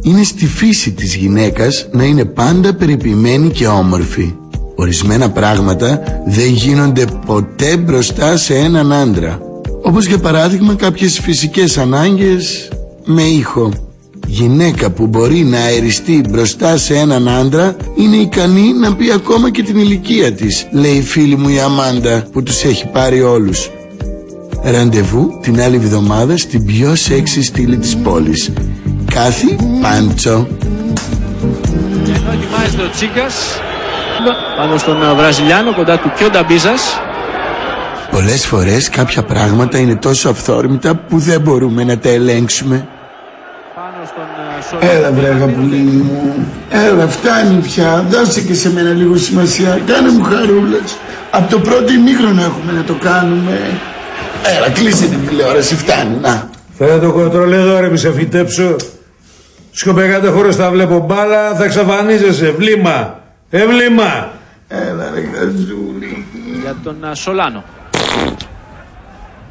Είναι στη φύση της γυναίκας να είναι πάντα περιποιημένη και όμορφη. Ορισμένα πράγματα δεν γίνονται ποτέ μπροστά σε έναν άντρα. Όπως για παράδειγμα κάποιες φυσικές ανάγκες με ήχο. Γυναίκα που μπορεί να αεριστεί μπροστά σε έναν άντρα είναι ικανή να πει ακόμα και την ηλικία της, λέει η φίλη μου η Αμάντα που τους έχει πάρει όλους. Ραντεβού την άλλη εβδομάδα στην πιο σεξι στήλη της πόλης. Κάθι Πάντσο. Και ενώ ετοιμάζεται ο Τσίκας πάνω στον Βραζιλιάνο κοντά του Κιόντα Μπίζας. Πολλές φορές κάποια πράγματα είναι τόσο αυθόρμητα που δεν μπορούμε να τα ελέγξουμε. Έλα βρε αγαπουλή μου, έλα φτάνει πια, δώσε και σε μένα λίγο σημασία, κάνε μου χαρούλες. Από το πρώτο ημίχρονο έχουμε να το κάνουμε. Έλα κλείσε την τηλεόραση, φτάνει, να. Φέρε το κοντρόλ εδώ ρε μη σε φυτέψω. Σκοπεγάτε χωρίς τα βλέπω μπάλα, θα εξαφανίζεσαι, βλήμα, ευλήμα. Έλα ρε γαζούλη. Για τον Σολάνο.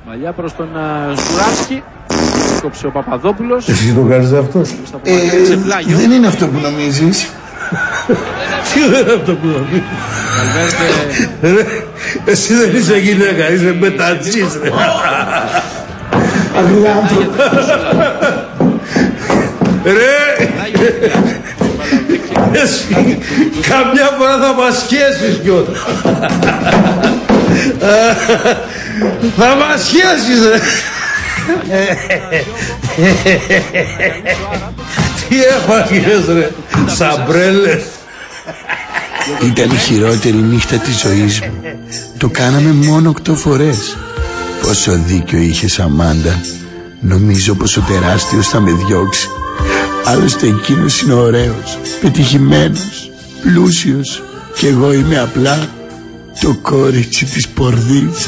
Μαλλιά προς τον Ζουράνσκι. Κόψε ο Παπαδόπουλος. Εσύ το κάνεις αυτός? Δεν είναι αυτό που νομίζεις. Τι δεν είναι αυτό που νομίζεις? Εσύ δεν είσαι γυναίκα, είσαι μετατζής ρε. Αγλάνθρωπε. Ρε! Εσύ καμιά φορά θα μας σχέσεις κιόλας. Θα μας σχέσεις ρε. Τι έφαγες ρε, σαμπρέλες. Ήταν η χειρότερη νύχτα της ζωής μου. Το κάναμε μόνο 8 φορές. Πόσο δίκιο είχες Αμάντα. Νομίζω πως ο τεράστιος θα με διώξει. Άλλωστε εκείνος είναι ωραίος, πετυχημένος, πλούσιος. Κι εγώ είμαι απλά το κόριτσι της πορδής.